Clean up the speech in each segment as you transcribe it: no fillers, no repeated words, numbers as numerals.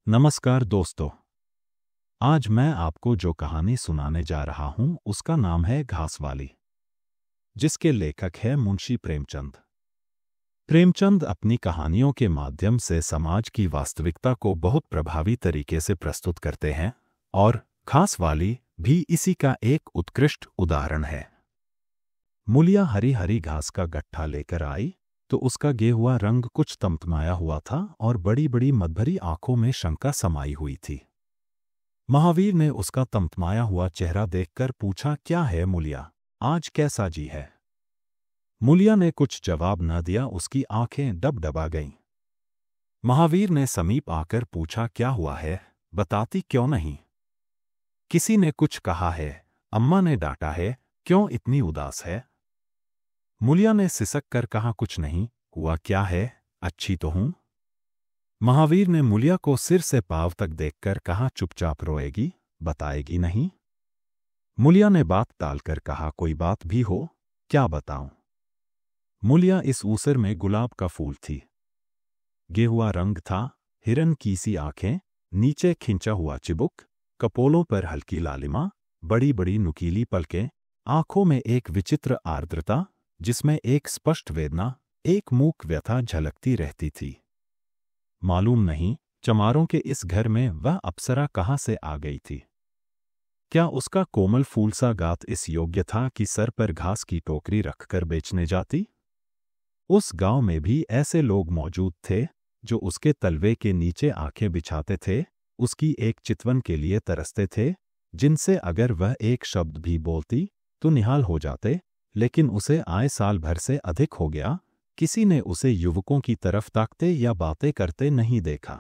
नमस्कार दोस्तों। आज मैं आपको जो कहानी सुनाने जा रहा हूं उसका नाम है घासवाली, जिसके लेखक है मुंशी प्रेमचंद। प्रेमचंद अपनी कहानियों के माध्यम से समाज की वास्तविकता को बहुत प्रभावी तरीके से प्रस्तुत करते हैं और घासवाली भी इसी का एक उत्कृष्ट उदाहरण है। मूलिया हरी हरी घास का गट्ठा लेकर आई तो उसका गेहुआ रंग कुछ तमतमाया हुआ था और बड़ी बड़ी मदभरी आंखों में शंका समाई हुई थी। महावीर ने उसका तमतमाया हुआ चेहरा देखकर पूछा, क्या है मूलिया, आज कैसा जी है? मूलिया ने कुछ जवाब न दिया, उसकी आंखें डबडबा गईं। महावीर ने समीप आकर पूछा, क्या हुआ है, बताती क्यों नहीं? किसी ने कुछ कहा है, अम्मा ने डांटा है, क्यों इतनी उदास है? मूलिया ने सिसक कर कहा, कुछ नहीं हुआ, क्या है, अच्छी तो हूं। महावीर ने मूलिया को सिर से पांव तक देखकर कहा, चुपचाप रोएगी, बताएगी नहीं? मूलिया ने बात टालकर कहा, कोई बात भी हो, क्या बताऊं? मूलिया इस ऊसर में गुलाब का फूल थी। गेहुआ रंग था, हिरन की सी आंखें, नीचे खिंचा हुआ चिबुक, कपोलों पर हल्की लालिमा, बड़ी बड़ी नुकीली पलकें, आंखों में एक विचित्र आर्द्रता जिसमें एक स्पष्ट वेदना, एक मूक व्यथा झलकती रहती थी। मालूम नहीं चमारों के इस घर में वह अप्सरा कहाँ से आ गई थी। क्या उसका कोमल फूल सा गात इस योग्य था कि सर पर घास की टोकरी रखकर बेचने जाती? उस गांव में भी ऐसे लोग मौजूद थे जो उसके तलवे के नीचे आंखें बिछाते थे, उसकी एक चितवन के लिए तरसते थे, जिनसे अगर वह एक शब्द भी बोलती तो निहाल हो जाते, लेकिन उसे आए साल भर से अधिक हो गया, किसी ने उसे युवकों की तरफ ताकते या बातें करते नहीं देखा।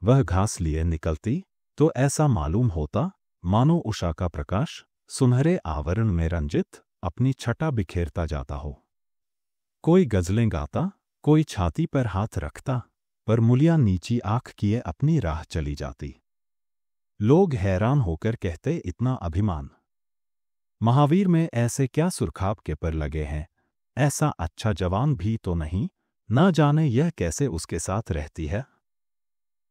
वह घास लिए निकलती तो ऐसा मालूम होता मानो उषा का प्रकाश सुनहरे आवरण में रंजित अपनी छटा बिखेरता जाता हो। कोई गजलें गाता, कोई छाती पर हाथ रखता, पर मूलिया नीची आंख किए अपनी राह चली जाती। लोग हैरान होकर कहते, इतना अभिमान महावीर में ऐसे क्या सुरखाब के पर लगे हैं, ऐसा अच्छा जवान भी तो नहीं, ना जाने यह कैसे उसके साथ रहती है।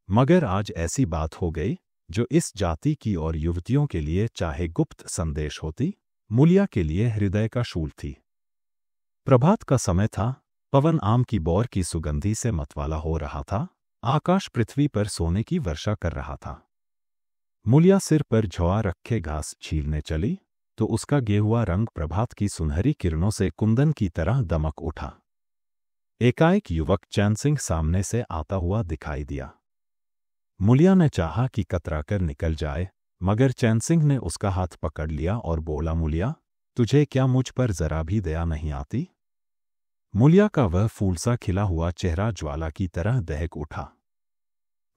मगर आज ऐसी बात हो गई जो इस जाति की और युवतियों के लिए चाहे गुप्त संदेश होती, मूलिया के लिए हृदय का शूल थी। प्रभात का समय था, पवन आम की बौर की सुगंधी से मतवाला हो रहा था, आकाश पृथ्वी पर सोने की वर्षा कर रहा था। मूलिया सिर पर झोआ रखे घास छीलने चली तो उसका गेहुआ रंग प्रभात की सुनहरी किरणों से कुंदन की तरह दमक उठा। एकाएक युवक चैन सिंह सामने से आता हुआ दिखाई दिया। मूलिया ने चाहा कि कतराकर निकल जाए, मगर चैन सिंह ने उसका हाथ पकड़ लिया और बोला, मूलिया, तुझे क्या मुझ पर जरा भी दया नहीं आती? मूलिया का वह फूल सा खिला हुआ चेहरा ज्वाला की तरह दहक उठा।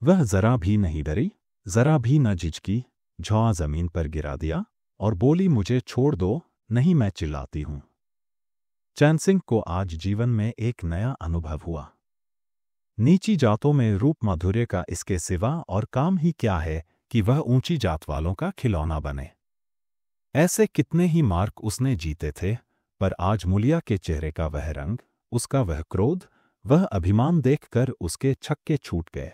वह जरा भी नहीं डरी, जरा भी न झिझकी, झोंआ जमीन पर गिरा दिया और बोली, मुझे छोड़ दो, नहीं मैं चिल्लाती हूं। चैन सिंह को आज जीवन में एक नया अनुभव हुआ। नीची जातों में रूप माधुर्य का इसके सिवा और काम ही क्या है कि वह ऊंची जात वालों का खिलौना बने। ऐसे कितने ही मार्क उसने जीते थे, पर आज मूलिया के चेहरे का वह रंग, उसका वह क्रोध, वह अभिमान देखकर उसके छक्के छूट गए।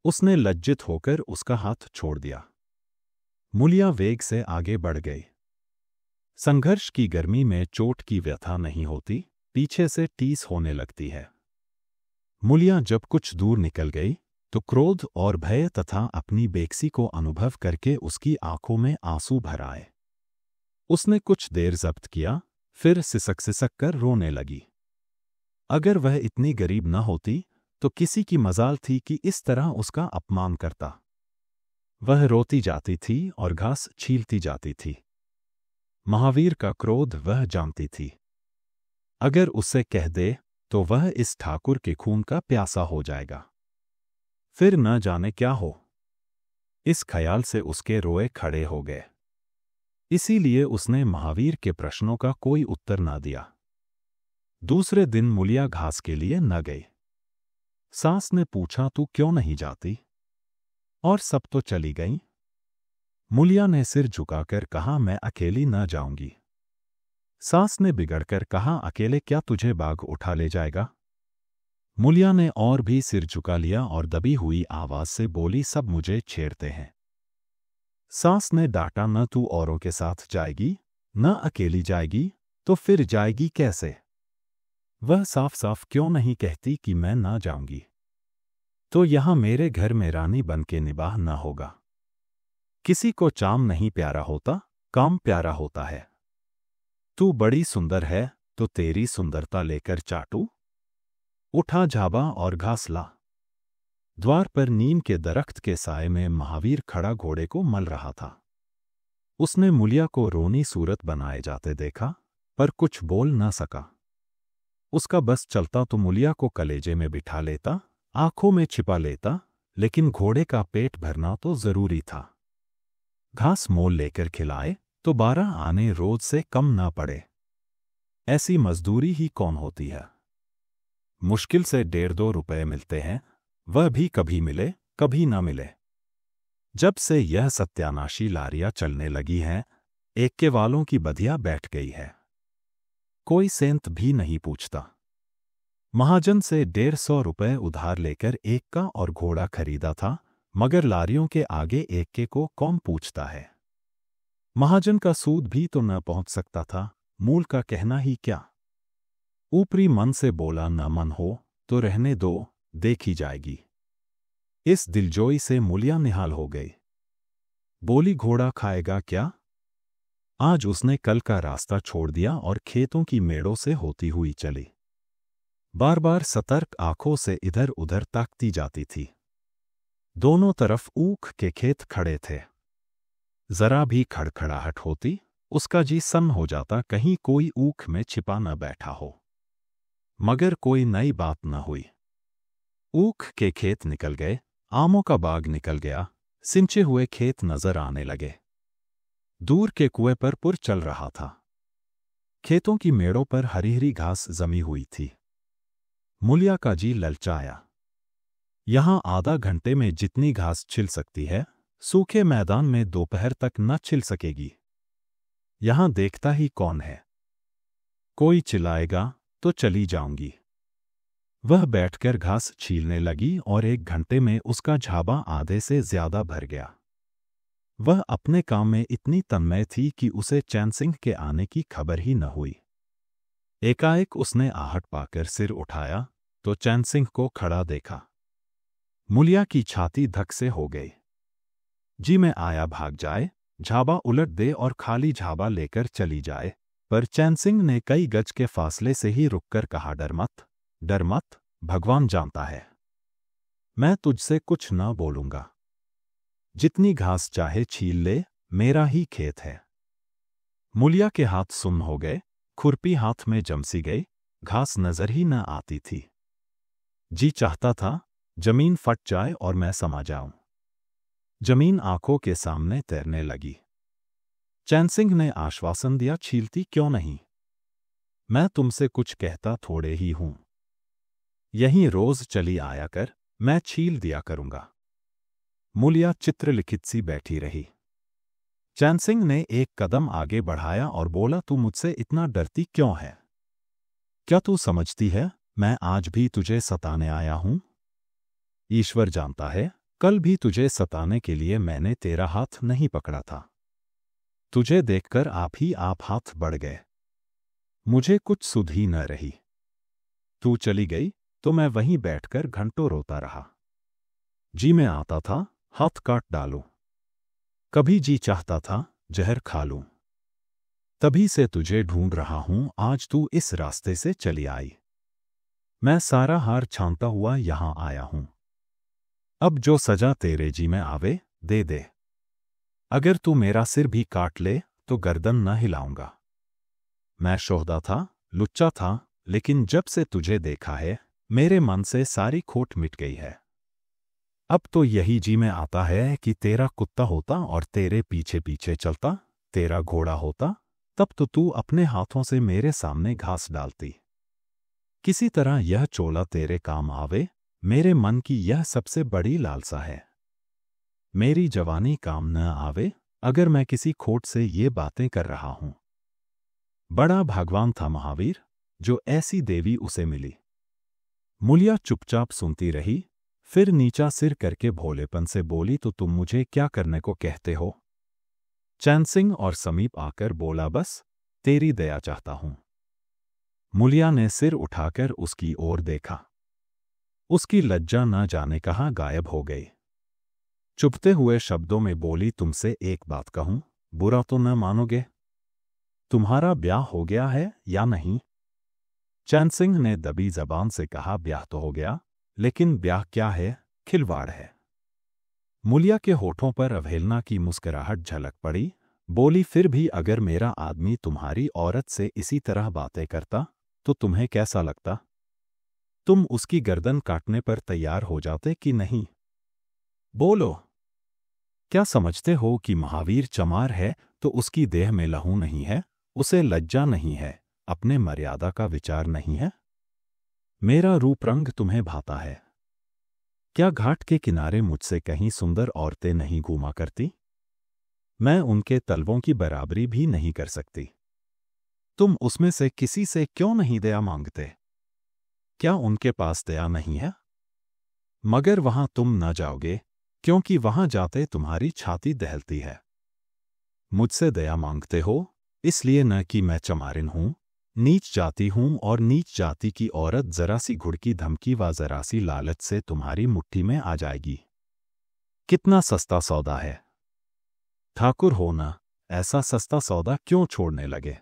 उसने लज्जित होकर उसका हाथ छोड़ दिया। मूलिया वेग से आगे बढ़ गई। संघर्ष की गर्मी में चोट की व्यथा नहीं होती, पीछे से टीस होने लगती है। मूलिया जब कुछ दूर निकल गई तो क्रोध और भय तथा अपनी बेकसी को अनुभव करके उसकी आंखों में आंसू भर आए। उसने कुछ देर जब्त किया, फिर सिसक कर रोने लगी। अगर वह इतनी गरीब न होती तो किसी की मजाल थी कि इस तरह उसका अपमान करता। वह रोती जाती थी और घास छीलती जाती थी। महावीर का क्रोध वह जानती थी। अगर उससे कह दे तो वह इस ठाकुर के खून का प्यासा हो जाएगा, फिर न जाने क्या हो। इस ख्याल से उसके रोए खड़े हो गए। इसीलिए उसने महावीर के प्रश्नों का कोई उत्तर न दिया। दूसरे दिन मूलिया घास के लिए न गई। सास ने पूछा, तू क्यों नहीं जाती? और सब तो चली गईं। मूलिया ने सिर झुकाकर कहा, मैं अकेली न जाऊंगी। सास ने बिगड़कर कहा, अकेले क्या तुझे बाघ उठा ले जाएगा? मूलिया ने और भी सिर झुका लिया और दबी हुई आवाज से बोली, सब मुझे छेड़ते हैं। सास ने डांटा, न तू औरों के साथ जाएगी, न अकेली जाएगी, तो फिर जाएगी कैसे? वह साफ साफ क्यों नहीं कहती कि मैं ना जाऊंगी? तो यहां मेरे घर में रानी बन के निबाह न होगा। किसी को चाम नहीं प्यारा होता, काम प्यारा होता है। तू बड़ी सुंदर है, तो तेरी सुंदरता लेकर चाटू। उठा झाबा और घास ला। द्वार पर नीम के दरख्त के साए में महावीर खड़ा घोड़े को मल रहा था। उसने मूलिया को रोनी सूरत बनाए जाते देखा, पर कुछ बोल न सका। उसका बस चलता तो मूलिया को कलेजे में बिठा लेता, आंखों में छिपा लेता, लेकिन घोड़े का पेट भरना तो जरूरी था। घास मोल लेकर खिलाए तो 12 आने रोज से कम ना पड़े। ऐसी मजदूरी ही कौन होती है? मुश्किल से 1.5-2 रुपए मिलते हैं, वह भी कभी मिले कभी ना मिले। जब से यह सत्यानाशी लारियां चलने लगी हैं, एक्के वालों की बधिया बैठ गई है। कोई सेंत भी नहीं पूछता। महाजन से 150 रुपए उधार लेकर एक का और घोड़ा खरीदा था, मगर लारियों के आगे एक्के को कौन पूछता है? महाजन का सूद भी तो न पहुंच सकता था, मूल का कहना ही क्या। ऊपरी मन से बोला, न मन हो तो रहने दो, देखी जाएगी। इस दिलजोई से मूलिया निहाल हो गई। बोली, घोड़ा खाएगा क्या? आज उसने कल का रास्ता छोड़ दिया और खेतों की मेड़ों से होती हुई चली। बार बार सतर्क आंखों से इधर उधर ताकती जाती थी। दोनों तरफ ऊख के खेत खड़े थे। जरा भी खड़खड़ाहट होती, उसका जी सन्न हो जाता कहीं कोई ऊख में छिपा न बैठा हो। मगर कोई नई बात न हुई। ऊख के खेत निकल गए, आमों का बाग निकल गया, सिंचे हुए खेत नजर आने लगे। दूर के कुएं पर पुर चल रहा था। खेतों की मेड़ों पर हरी हरी घास जमी हुई थी। मूलिया का जी ललचाया। यहां आधा घंटे में जितनी घास छिल सकती है, सूखे मैदान में दोपहर तक न छिल सकेगी। यहां देखता ही कौन है? कोई चिल्लाएगा तो चली जाऊंगी। वह बैठकर घास छीलने लगी और 1 घंटे में उसका झाबा आधे से ज्यादा भर गया। वह अपने काम में इतनी तन्मय थी कि उसे चैन सिंह के आने की खबर ही न हुई। एकाएक उसने आहट पाकर सिर उठाया तो चैन सिंह को खड़ा देखा। मूलिया की छाती धक से हो गई। जी में आया भाग जाए, झाबा उलट दे और खाली झाबा लेकर चली जाए, पर चैन सिंह ने कई गज के फासले से ही रुककर कहा, डर मत, भगवान जानता है। मैं तुझसे कुछ न बोलूंगा। जितनी घास चाहे छील ले, मेरा ही खेत है। मूलिया के हाथ सुन्न हो गए, खुरपी हाथ में जमसी गई, घास नजर ही न आती थी। जी चाहता था जमीन फट जाए और मैं समा जाऊं। जमीन आंखों के सामने तैरने लगी। चैन सिंह ने आश्वासन दिया, छीलती क्यों नहीं? मैं तुमसे कुछ कहता थोड़े ही हूं। यहीं रोज चली आया कर, मैं छील दिया करूंगा। मूलिया चित्रलिखित सी बैठी रही। चैन सिंह ने एक कदम आगे बढ़ाया और बोला, तू मुझसे इतना डरती क्यों है? क्या तू समझती है मैं आज भी तुझे सताने आया हूं? ईश्वर जानता है, कल भी तुझे सताने के लिए मैंने तेरा हाथ नहीं पकड़ा था। तुझे देखकर आप ही आप हाथ बढ़ गए। मुझे कुछ सुध ही न रही। तू चली गई तो मैं वहीं बैठकर घंटों रोता रहा। जी में आता था हाथ काट डालूं। कभी जी चाहता था जहर खा लूं। तभी से तुझे ढूंढ रहा हूं, आज तू इस रास्ते से चली आई। मैं सारा हार छानता हुआ यहां आया हूं। अब जो सजा तेरे जी में आवे, दे दे। अगर तू मेरा सिर भी काट ले तो गर्दन न हिलाऊंगा। मैं शोहदा था, लुच्चा था, लेकिन जब से तुझे देखा है, मेरे मन से सारी खोट मिट गई है। अब तो यही जी में आता है कि तेरा कुत्ता होता और तेरे पीछे पीछे चलता, तेरा घोड़ा होता, तब तो तू अपने हाथों से मेरे सामने घास डालती। किसी तरह यह चोला तेरे काम आवे, मेरे मन की यह सबसे बड़ी लालसा है। मेरी जवानी काम न आवे, अगर मैं किसी खोट से ये बातें कर रहा हूं। बड़ा भाग्यवान था महावीर, जो ऐसी देवी उसे मिली। मूलिया चुपचाप सुनती रही, फिर नीचा सिर करके भोलेपन से बोली, तो तुम मुझे क्या करने को कहते हो? चैन सिंह और समीप आकर बोला, बस तेरी दया चाहता हूं। मूलिया ने सिर उठाकर उसकी ओर देखा। उसकी लज्जा न जाने कहाँ गायब हो गई। चुभते हुए शब्दों में बोली, तुमसे एक बात कहूं, बुरा तो न मानोगे? तुम्हारा ब्याह हो गया है या नहीं? चैन सिंह ने दबी जबान से कहा, ब्याह तो हो गया, लेकिन ब्याह क्या है, खिलवाड़ है। मूलिया के होठों पर अवहेलना की मुस्कुराहट झलक पड़ी। बोली, फिर भी अगर मेरा आदमी तुम्हारी औरत से इसी तरह बातें करता तो तुम्हें कैसा लगता? तुम उसकी गर्दन काटने पर तैयार हो जाते कि नहीं? बोलो, क्या समझते हो कि महावीर चमार है तो उसकी देह में लहू नहीं है, उसे लज्जा नहीं है, अपने मर्यादा का विचार नहीं है? मेरा रूप रंग तुम्हें भाता है? क्या घाट के किनारे मुझसे कहीं सुंदर औरतें नहीं घूमा करती? मैं उनके तलवों की बराबरी भी नहीं कर सकती। तुम उसमें से किसी से क्यों नहीं दया मांगते? क्या उनके पास दया नहीं है? मगर वहां तुम न जाओगे, क्योंकि वहां जाते तुम्हारी छाती दहलती है। मुझसे दया मांगते हो इसलिए न कि मैं चमारिन हूं, नीच जाति हूं, और नीच जाति की औरत जरा सी घुड़की धमकी व जरा सी लालच से तुम्हारी मुट्ठी में आ जाएगी। कितना सस्ता सौदा है। ठाकुर हो ना, ऐसा सस्ता सौदा क्यों छोड़ने लगे?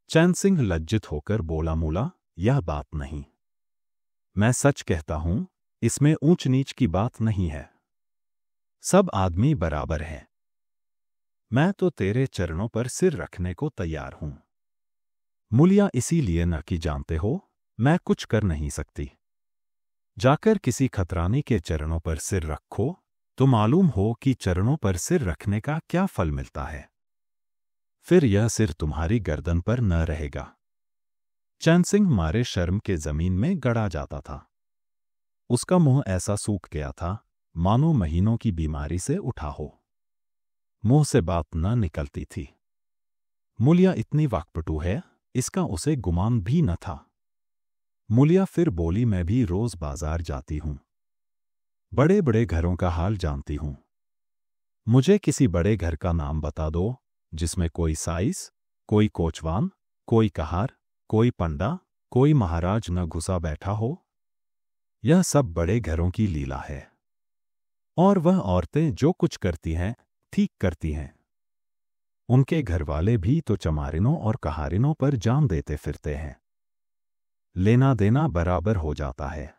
चैन सिंह लज्जित होकर बोला, मूला, यह बात नहीं। मैं सच कहता हूं, इसमें ऊंच नीच की बात नहीं है। सब आदमी बराबर हैं। मैं तो तेरे चरणों पर सिर रखने को तैयार हूं। मूलिया, इसीलिए न कि जानते हो मैं कुछ कर नहीं सकती। जाकर किसी खतरानी के चरणों पर सिर रखो तो मालूम हो कि चरणों पर सिर रखने का क्या फल मिलता है। फिर यह सिर तुम्हारी गर्दन पर न रहेगा। चैन सिंह मारे शर्म के जमीन में गड़ा जाता था। उसका मुंह ऐसा सूख गया था मानो महीनों की बीमारी से उठा हो। मुंह से बात न निकलती थी। मूलिया इतनी वाक्पटु है, इसका उसे गुमान भी न था। मूलिया फिर बोली, मैं भी रोज बाजार जाती हूं, बड़े बड़े घरों का हाल जानती हूं। मुझे किसी बड़े घर का नाम बता दो जिसमें कोई साइस, कोई कोचवान, कोई कहार, कोई पंडा, कोई महाराज न घुसा बैठा हो। यह सब बड़े घरों की लीला है, और वह औरतें जो कुछ करती हैं ठीक करती हैं। उनके घरवाले भी तो चमारिनों और कहारिनों पर जान देते फिरते हैं। लेना देना बराबर हो जाता है।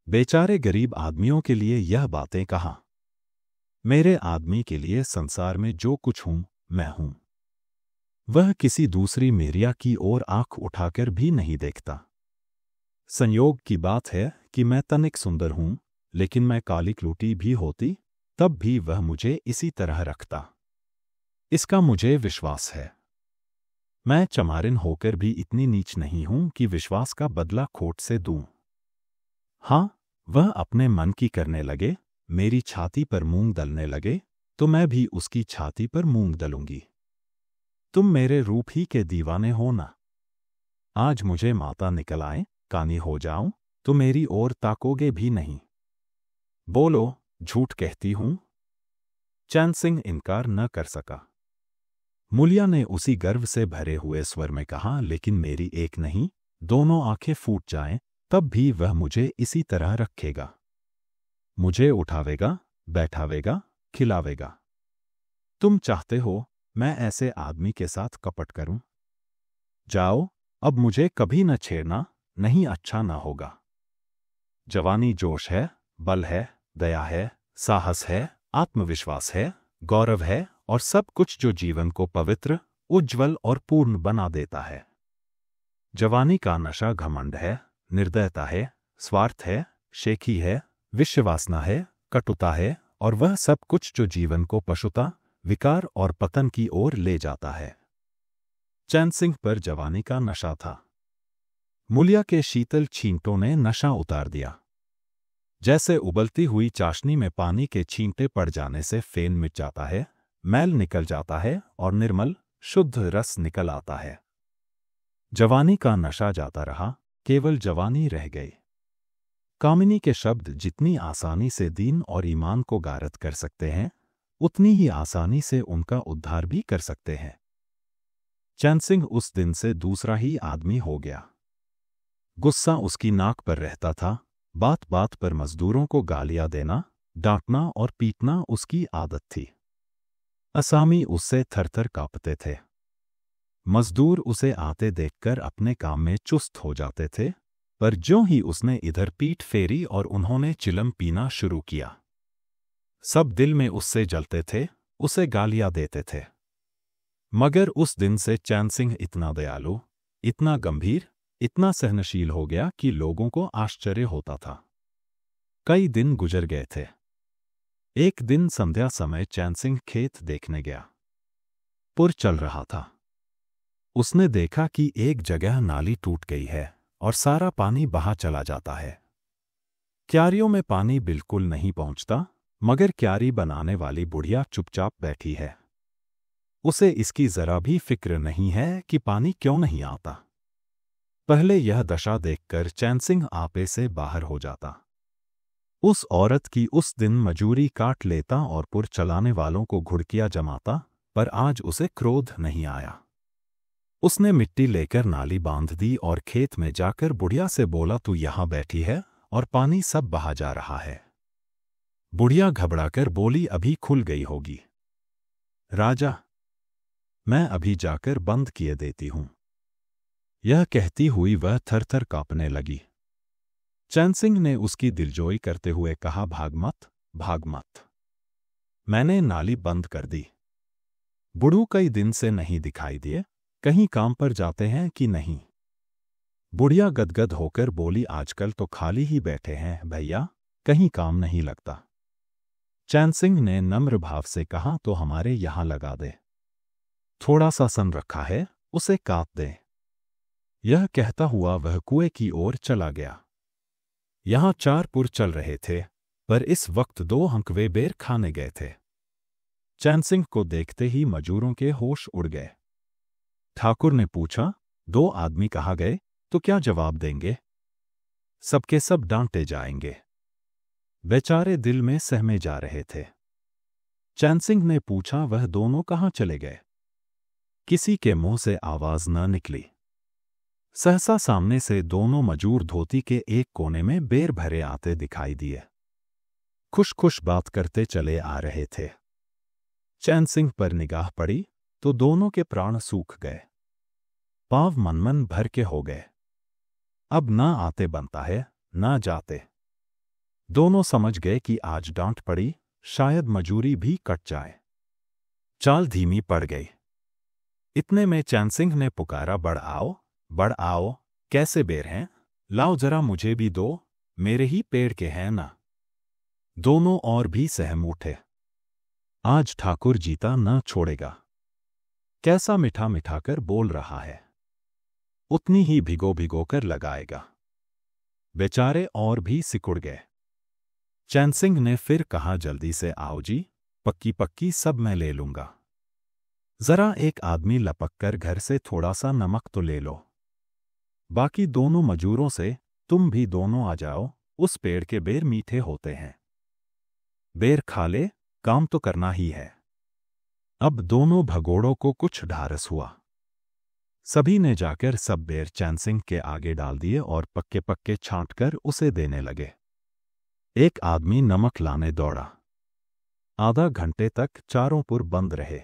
बेचारे गरीब आदमियों के लिए यह बातें कहाँ। मेरे आदमी के लिए संसार में जो कुछ हूं मैं हूं। वह किसी दूसरी मेरिया की ओर आंख उठाकर भी नहीं देखता। संयोग की बात है कि मैं तनिक सुंदर हूं, लेकिन मैं काली लूटी भी होती तब भी वह मुझे इसी तरह रखता। इसका मुझे विश्वास है। मैं चमारिन होकर भी इतनी नीच नहीं हूं कि विश्वास का बदला खोट से दूं। हां, वह अपने मन की करने लगे, मेरी छाती पर मूंग दलने लगे, तो मैं भी उसकी छाती पर मूंग दलूंगी। तुम मेरे रूप ही के दीवाने हो ना। आज मुझे माता निकल आए, कानी हो जाऊं, तो मेरी ओर ताकोगे भी नहीं। बोलो, झूठ कहती हूं? चैन सिंह इनकार न कर सका। मूलिया ने उसी गर्व से भरे हुए स्वर में कहा, लेकिन मेरी एक नहीं, दोनों आंखें फूट जाएं, तब भी वह मुझे इसी तरह रखेगा। मुझे उठावेगा, बैठावेगा, खिलावेगा। तुम चाहते हो मैं ऐसे आदमी के साथ कपट करूं? जाओ, अब मुझे कभी न छेड़ना, नहीं अच्छा ना होगा। जवानी जोश है, बल है, दया है, साहस है, आत्मविश्वास है, गौरव है, और सब कुछ जो जीवन को पवित्र, उज्ज्वल और पूर्ण बना देता है। जवानी का नशा घमंड है, निर्दयता है, स्वार्थ है, शेखी है, विश्ववासना है, कटुता है, और वह सब कुछ जो जीवन को पशुता, विकार और पतन की ओर ले जाता है। चैन सिंह पर जवानी का नशा था। मूलिया के शीतल छींटों ने नशा उतार दिया। जैसे उबलती हुई चाशनी में पानी के छींटे पड़ जाने से फेन मिट जाता है, मैल निकल जाता है और निर्मल शुद्ध रस निकल आता है। जवानी का नशा जाता रहा, केवल जवानी रह गई। कामिनी के शब्द जितनी आसानी से दीन और ईमान को गारत कर सकते हैं, उतनी ही आसानी से उनका उद्धार भी कर सकते हैं। चैन सिंह उस दिन से दूसरा ही आदमी हो गया। गुस्सा उसकी नाक पर रहता था, बात बात पर मजदूरों को गालियां देना, डांटना और पीटना उसकी आदत थी। असामी उससे थरथर कांपते थे। मजदूर उसे आते देखकर अपने काम में चुस्त हो जाते थे, पर ज्यों ही उसने इधर पीठ फेरी और उन्होंने चिलम पीना शुरू किया, सब दिल में उससे जलते थे, उसे गालियां देते थे। मगर उस दिन से चैन सिंह इतना दयालु, इतना गंभीर, इतना सहनशील हो गया कि लोगों को आश्चर्य होता था। कई दिन गुजर गए थे। एक दिन संध्या समय चैन सिंह खेत देखने गया। पुर चल रहा था। उसने देखा कि एक जगह नाली टूट गई है और सारा पानी बहा चला जाता है। क्यारियों में पानी बिल्कुल नहीं पहुंचता, मगर क्यारी बनाने वाली बुढ़िया चुपचाप बैठी है। उसे इसकी जरा भी फिक्र नहीं है कि पानी क्यों नहीं आता। पहले यह दशा देखकर चैन सिंह आपे से बाहर हो जाता। उस औरत की उस दिन मजूरी काट लेता और पुर चलाने वालों को घुड़कियां जमाता, पर आज उसे क्रोध नहीं आया। उसने मिट्टी लेकर नाली बांध दी और खेत में जाकर बुढ़िया से बोला, तू यहां बैठी है और पानी सब बहा जा रहा है। बुढ़िया घबराकर बोली, अभी खुल गई होगी। राजा, मैं अभी जाकर बंद किए देती हूं। यह कहती हुई वह थरथर कांपने लगी। चैन सिंह ने उसकी दिलजोई करते हुए कहा, भाग मत, भाग मत। मैंने नाली बंद कर दी। बुढ़ू कई दिन से नहीं दिखाई दिए, कहीं काम पर जाते हैं कि नहीं। बुढ़िया गदगद होकर बोली, आजकल तो खाली ही बैठे हैं भैया, कहीं काम नहीं लगता। चैन सिंह ने नम्र भाव से कहा, तो हमारे यहां लगा दे। थोड़ा सा सन रखा है, उसे काट दे। यह कहता हुआ वह कुएं की ओर चला गया। यहां 4 पुर चल रहे थे, पर इस वक्त 2 हंकवे बेर खाने गए थे। चैन सिंह को देखते ही मजूरों के होश उड़ गए। ठाकुर ने पूछा, 2 आदमी कहाँ गए? तो क्या जवाब देंगे? सबके सब डांटे जाएंगे। बेचारे दिल में सहमे जा रहे थे। चैन सिंह ने पूछा, वह दोनों कहाँ चले गए? किसी के मुंह से आवाज न निकली। सहसा सामने से दोनों मजूर धोती के एक कोने में बेर भरे आते दिखाई दिए। खुश खुश बात करते चले आ रहे थे। चैन सिंह पर निगाह पड़ी तो दोनों के प्राण सूख गए। पांव मनमन भर के हो गए। अब ना आते बनता है, ना जाते। दोनों समझ गए कि आज डांट पड़ी, शायद मजूरी भी कट जाए। चाल धीमी पड़ गई। इतने में चैन सिंह ने पुकारा, बढ़ आओ, बढ़ आओ, कैसे बेर हैं? लाओ जरा मुझे भी दो, मेरे ही पेड़ के हैं ना। दोनों और भी सहम उठे। आज ठाकुर जीता न छोड़ेगा। कैसा मिठा मिठा कर बोल रहा है, उतनी ही भिगो भिगो कर लगाएगा। बेचारे और भी सिकुड़ गए। चैन सिंह ने फिर कहा, जल्दी से आओ जी, पक्की पक्की सब मैं ले लूंगा। जरा एक आदमी लपक कर घर से थोड़ा सा नमक तो ले लो। बाकी दोनों मजूरों से, तुम भी दोनों आ जाओ, उस पेड़ के बेर मीठे होते हैं। बेर खा ले, काम तो करना ही है। अब दोनों भगोड़ों को कुछ ढारस हुआ। सभी ने जाकर सब बेर चैन सिंह के आगे डाल दिए और पक्के पक्के छांट कर उसे देने लगे। एक आदमी नमक लाने दौड़ा। आधा घंटे तक चारों पुर बंद रहे।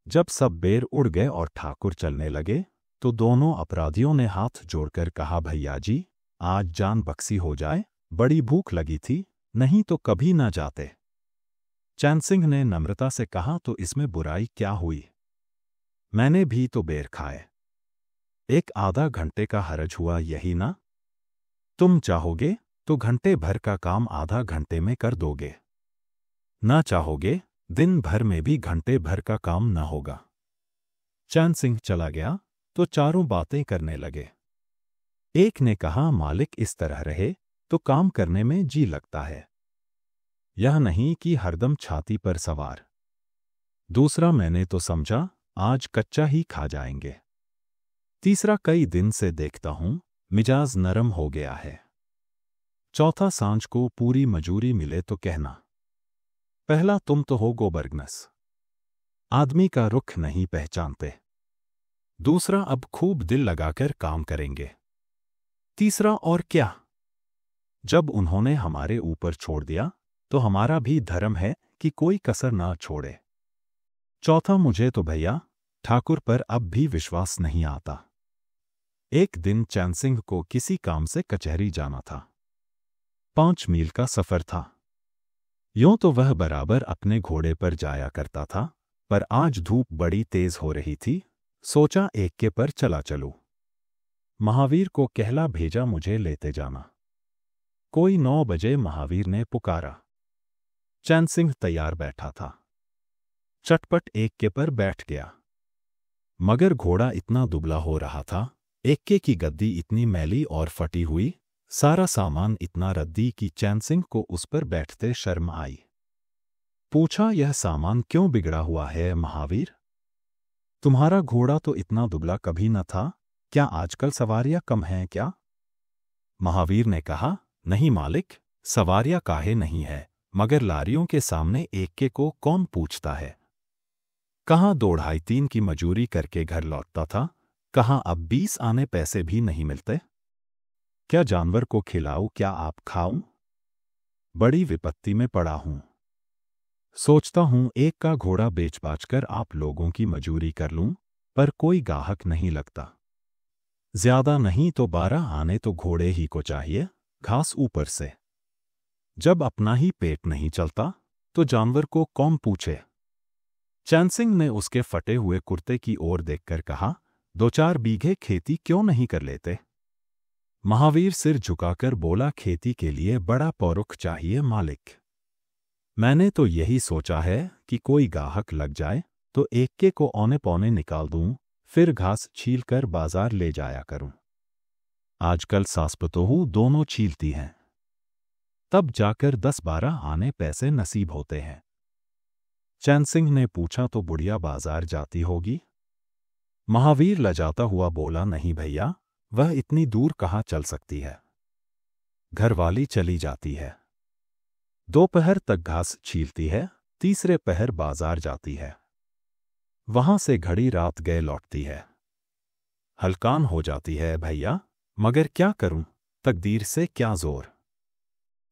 जब सब बेर उड़ गए और ठाकुर चलने लगे तो दोनों अपराधियों ने हाथ जोड़कर कहा, भैया जी, आज जान बख्शी हो जाए, बड़ी भूख लगी थी, नहीं तो कभी ना जाते। चैन सिंह ने नम्रता से कहा, तो इसमें बुराई क्या हुई? मैंने भी तो बेर खाए। एक आधा घंटे का हरज हुआ, यही ना? तुम चाहोगे तो घंटे भर का काम आधा घंटे में कर दोगे। ना चाहोगे दिन भर में भी घंटे भर का काम ना होगा। चैन सिंह चला गया तो चारों बातें करने लगे। एक ने कहा, मालिक इस तरह रहे तो काम करने में जी लगता है, यह नहीं कि हरदम छाती पर सवार। दूसरा, मैंने तो समझा आज कच्चा ही खा जाएंगे। तीसरा, कई दिन से देखता हूं मिजाज नरम हो गया है। चौथा, सांझ को पूरी मजूरी मिले तो कहना। पहला, तुम तो हो गोबरगनस, आदमी का रुख नहीं पहचानते। दूसरा, अब खूब दिल लगाकर काम करेंगे। तीसरा, और क्या, जब उन्होंने हमारे ऊपर छोड़ दिया तो हमारा भी धर्म है कि कोई कसर ना छोड़े। चौथा, मुझे तो भैया ठाकुर पर अब भी विश्वास नहीं आता। एक दिन चैन सिंह को किसी काम से कचहरी जाना था। 5 मील का सफर था। यूं तो वह बराबर अपने घोड़े पर जाया करता था, पर आज धूप बड़ी तेज हो रही थी। सोचा एक्के पर चला चलूं। महावीर को कहला भेजा मुझे लेते जाना। कोई 9 बजे महावीर ने पुकारा। चैन सिंह तैयार बैठा था। चटपट एक्के पर बैठ गया। मगर घोड़ा इतना दुबला हो रहा था, एक्के की गद्दी इतनी मैली और फटी हुई, सारा सामान इतना रद्दी कि चैन सिंह को उस पर बैठते शर्म आई। पूछा, यह सामान क्यों बिगड़ा हुआ है महावीर? तुम्हारा घोड़ा तो इतना दुबला कभी न था, क्या आजकल सवारियां कम हैं क्या? महावीर ने कहा, नहीं मालिक, सवारियां काहे नहीं है, मगर लारियों के सामने एक्के को कौन पूछता है। कहाँ 2-2.5-3 की मजूरी करके घर लौटता था, कहाँ अब 20 आने पैसे भी नहीं मिलते। क्या जानवर को खिलाऊं, क्या आप खाऊं? बड़ी विपत्ति में पड़ा हूं। सोचता हूं एक का घोड़ा बेच बाच कर आप लोगों की मजूरी कर लूं, पर कोई गाहक नहीं लगता। ज्यादा नहीं तो 12 आने तो घोड़े ही को चाहिए, घास ऊपर से। जब अपना ही पेट नहीं चलता तो जानवर को कौन पूछे। चैन सिंह ने उसके फटे हुए कुर्ते की ओर देखकर कहा, 2-4 बीघे खेती क्यों नहीं कर लेते? महावीर सिर झुकाकर बोला, खेती के लिए बड़ा पौरुख चाहिए मालिक। मैंने तो यही सोचा है कि कोई गाहक लग जाए तो एक्के को औने पौने निकाल दूं, फिर घास छील कर बाजार ले जाया करूं। आजकल सासपतोहू दोनों छीलती हैं, तब जाकर 10-12 आने पैसे नसीब होते हैं। चैन सिंह ने पूछा, तो बुढ़िया बाजार जाती होगी? महावीर लजाता हुआ बोला, नहीं भैया, वह इतनी दूर कहाँ चल सकती है। घरवाली चली जाती है, दोपहर तक घास छीलती है, तीसरे पहर बाजार जाती है, वहां से घड़ी रात गए लौटती है। हलकान हो जाती है भैया, मगर क्या करूं, तकदीर से क्या जोर।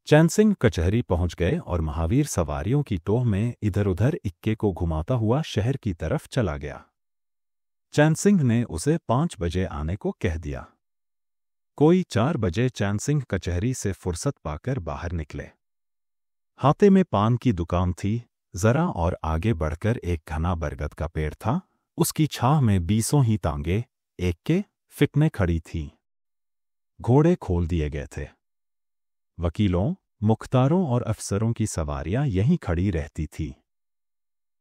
चैन सिंह कचहरी पहुंच गए और महावीर सवारियों की टोह में इधर उधर इक्के को घुमाता हुआ शहर की तरफ चला गया। चैन सिंह ने उसे 5 बजे आने को कह दिया। कोई 4 बजे चैन सिंह कचहरी से फुर्सत पाकर बाहर निकले। हाथे में पान की दुकान थी। जरा और आगे बढ़कर एक घना बरगद का पेड़ था, उसकी छाह में 20 ही तांगे एक्के फिकने खड़ी थीं। घोड़े खोल दिए गए थे। वकीलों, मुख्तारों और अफसरों की सवारियां यहीं खड़ी रहती थी।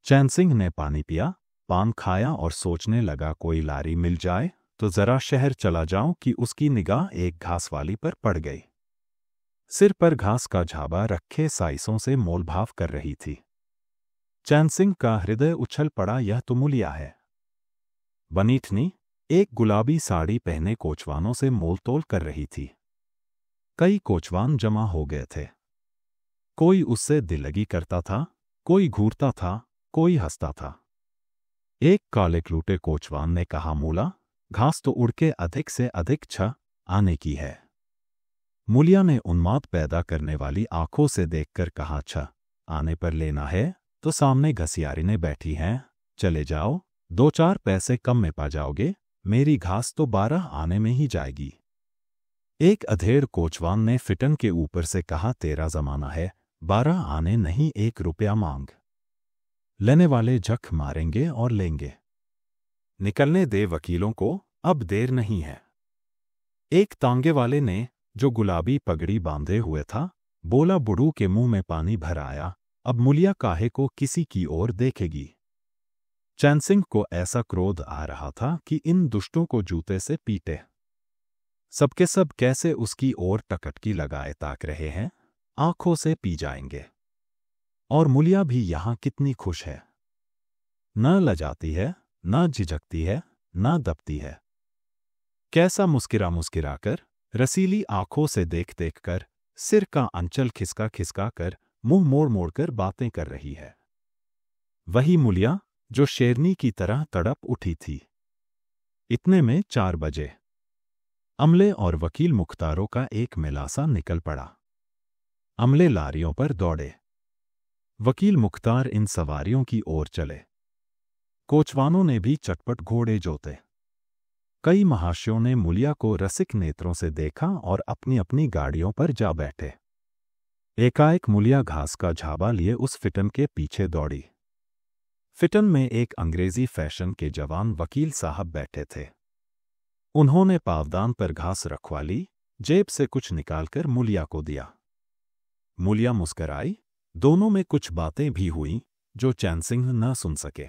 चैन सिंह ने पानी पिया, पान खाया और सोचने लगा, कोई लारी मिल जाए तो जरा शहर चला जाऊं कि उसकी निगाह एक घास वाली पर पड़ गई। सिर पर घास का झाबा रखे साइसों से मोलभाव कर रही थी। चैन सिंह का हृदय उछल पड़ा, यह तो मुलिया है। बनीठनी एक गुलाबी साड़ी पहने कोचवानों से मोलतोल कर रही थी। कई कोचवान जमा हो गए थे। कोई उससे दिललगी करता था, कोई घूरता था, कोई हंसता था। एक काले क्लूटे कोचवान ने कहा, मूला, घास तो उड़ के अधिक से अधिक 6 आने की है। मूलिया ने उन्माद पैदा करने वाली आंखों से देखकर कहा, 6 आने पर लेना है तो सामने घसियारिने बैठी हैं, चले जाओ, 2-4 पैसे कम में पा जाओगे, मेरी घास तो 12 आने में ही जाएगी। एक अधेड़ कोचवान ने फिटन के ऊपर से कहा, तेरा जमाना है, 12 आने नहीं 1 रुपया मांग। लेने वाले झक मारेंगे और लेंगे। निकलने दे वकीलों को, अब देर नहीं है। एक तांगे वाले ने, जो गुलाबी पगड़ी बांधे हुए था, बोला, बुढ़ू के मुंह में पानी भर आया, अब मुलिया काहे को किसी की ओर देखेगी। चैन सिंह को ऐसा क्रोध आ रहा था कि इन दुष्टों को जूते से पीटे। सबके सब कैसे उसकी ओर टकटकी लगाए ताक रहे हैं, आंखों से पी जाएंगे। और मुलिया भी यहां कितनी खुश है, न लजाती है, न झिझकती है, न दबती है। कैसा मुस्किरा मुस्किराकर, रसीली आंखों से देख देख कर सिर का अंचल खिसका खिसका कर मुंह मोड़ मोड़ कर बातें कर रही है। वही मूलिया जो शेरनी की तरह तड़प उठी थी। इतने में 4 बजे। अमले और वकील मुख्तारों का एक मेलासा निकल पड़ा। अमले लारियों पर दौड़े। वकील मुख्तार इन सवारियों की ओर चले। कोचवानों ने भी चटपट घोड़े जोते। कई महाशयों ने मूलिया को रसिक नेत्रों से देखा और अपनी अपनी गाड़ियों पर जा बैठे। एकाएक मूलिया घास का झाबा लिए उस फिटन के पीछे दौड़ी। फिटन में एक अंग्रेजी फैशन के जवान वकील साहब बैठे थे। उन्होंने पावदान पर घास रखवा ली, जेब से कुछ निकालकर मूलिया को दिया। मूलिया मुस्कराई। दोनों में कुछ बातें भी हुईं जो चैन सिंह न सुन सके।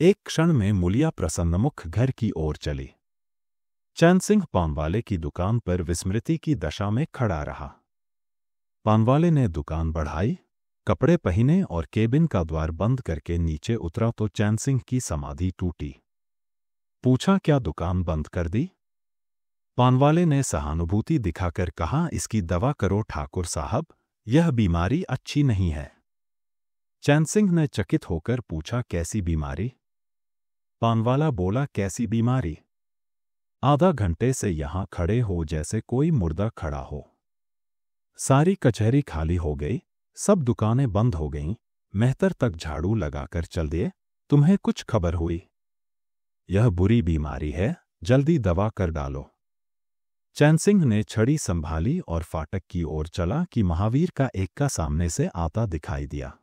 एक क्षण में मूलिया प्रसन्नमुख घर की ओर चली। चैन सिंह पानवाले की दुकान पर विस्मृति की दशा में खड़ा रहा। पानवाले ने दुकान बढ़ाई, कपड़े पहने और केबिन का द्वार बंद करके नीचे उतरा तो चैन सिंह की समाधि टूटी। पूछा, क्या दुकान बंद कर दी? पानवाले ने सहानुभूति दिखाकर कहा, इसकी दवा करो ठाकुर साहब, यह बीमारी अच्छी नहीं है। चैन सिंह ने चकित होकर पूछा, कैसी बीमारी? पानवाला बोला, कैसी बीमारी? आधा घंटे से यहां खड़े हो जैसे कोई मुर्दा खड़ा हो। सारी कचहरी खाली हो गई, सब दुकानें बंद हो गईं, मेहतर तक झाड़ू लगाकर चल दिए। तुम्हें कुछ खबर हुई? यह बुरी बीमारी है, जल्दी दवा कर डालो। चैन सिंह ने छड़ी संभाली और फाटक की ओर चला कि महावीर का एक का सामने से आता दिखाई दिया।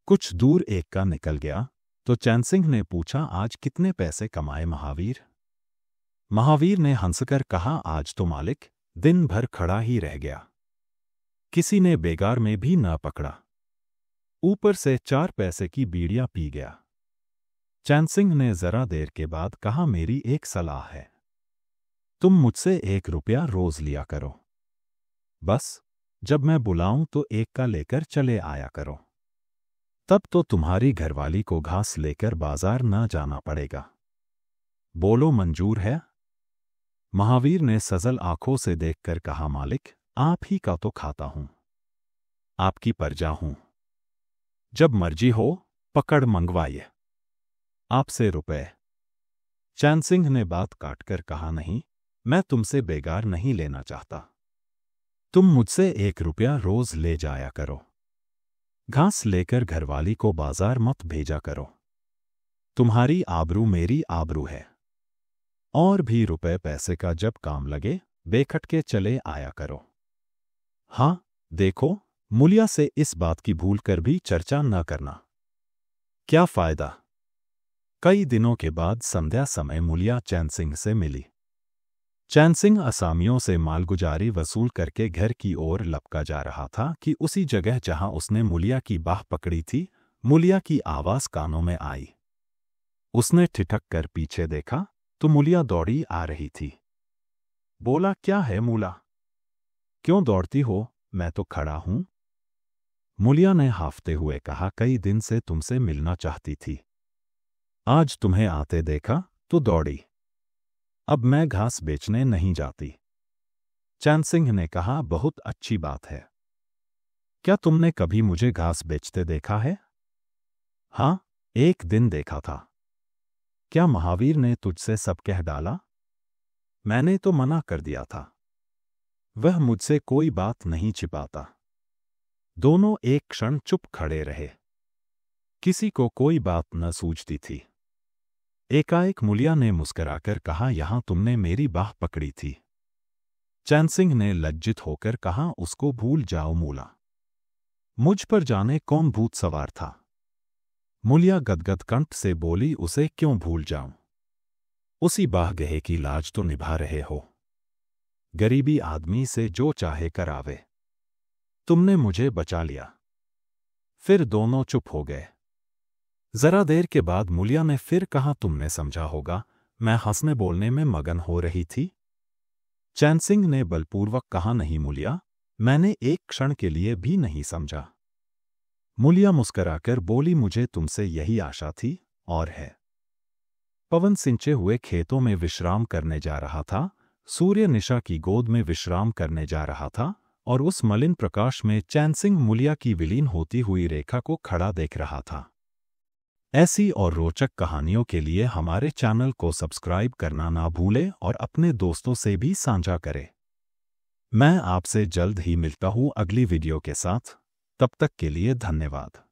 कुछ दूर एक का निकल गया तो चैन सिंह ने पूछा, आज कितने पैसे कमाए महावीर? महावीर ने हंसकर कहा, आज तो मालिक दिन भर खड़ा ही रह गया, किसी ने बेगार में भी न पकड़ा, ऊपर से 4 पैसे की बीड़ियां पी गया। चैन सिंह ने जरा देर के बाद कहा, मेरी एक सलाह है, तुम मुझसे 1 रुपया रोज लिया करो। बस जब मैं बुलाऊं तो 1 का लेकर चले आया करो। तब तो तुम्हारी घरवाली को घास लेकर बाजार न जाना पड़ेगा। बोलो, मंजूर है? महावीर ने सजल आंखों से देखकर कहा, मालिक आप ही का तो खाता हूं, आपकी प्रजा हूं। जब मर्जी हो पकड़ मंगवाइए, आपसे रुपए। चैन सिंह ने बात काटकर कहा, नहीं, मैं तुमसे बेगार नहीं लेना चाहता। तुम मुझसे 1 रुपया रोज ले जाया करो। घास लेकर घरवाली को बाजार मत भेजा करो। तुम्हारी आबरू मेरी आबरू है। और भी रुपए पैसे का जब काम लगे बेखटके चले आया करो। हां, देखो, मूलिया से इस बात की भूल कर भी चर्चा न करना। क्या फायदा? कई दिनों के बाद संध्या समय मूलिया चैन सिंह से मिली। चैन सिंह असामियों से मालगुजारी वसूल करके घर की ओर लपका जा रहा था कि उसी जगह जहां उसने मूलिया की बाह पकड़ी थी, मूलिया की आवाज कानों में आई। उसने ठिठक कर पीछे देखा तो मूलिया दौड़ी आ रही थी। बोला, क्या है मूला, क्यों दौड़ती हो? मैं तो खड़ा हूं। मूलिया ने हाफते हुए कहा, कई दिन से तुमसे मिलना चाहती थी, आज तुम्हें आते देखा तो दौड़ी। अब मैं घास बेचने नहीं जाती। चैन सिंह ने कहा, बहुत अच्छी बात है। क्या तुमने कभी मुझे घास बेचते देखा है? हां, एक दिन देखा था। क्या महावीर ने तुझसे सब कह डाला? मैंने तो मना कर दिया था। वह मुझसे कोई बात नहीं छिपाता। दोनों एक क्षण चुप खड़े रहे। किसी को कोई बात न सूझती थी। एकाएक मूलिया ने मुस्कुराकर कहा, यहां तुमने मेरी बाह पकड़ी थी। चैन सिंह ने लज्जित होकर कहा, उसको भूल जाओ मूला, मुझ पर जाने कौन भूत सवार था। मूलिया गदगद कंठ से बोली, उसे क्यों भूल जाऊं? उसी बाह गहे की लाज तो निभा रहे हो। गरीबी आदमी से जो चाहे करावे। तुमने मुझे बचा लिया। फिर दोनों चुप हो गए। जरा देर के बाद मूलिया ने फिर कहा, तुमने समझा होगा मैं हंसने बोलने में मगन हो रही थी। चैन सिंह ने बलपूर्वक कहा, नहीं मूलिया, मैंने एक क्षण के लिए भी नहीं समझा। मूलिया मुस्कराकर बोली, मुझे तुमसे यही आशा थी और है। पवन सिंचे हुए खेतों में विश्राम करने जा रहा था, सूर्य निशा की गोद में विश्राम करने जा रहा था, और उस मलिन प्रकाश में चैन सिंह मुलिया की विलीन होती हुई रेखा को खड़ा देख रहा था। ऐसी और रोचक कहानियों के लिए हमारे चैनल को सब्सक्राइब करना ना भूलें और अपने दोस्तों से भी साझा करें। मैं आपसे जल्द ही मिलता हूँ अगली वीडियो के साथ। तब तक के लिए धन्यवाद।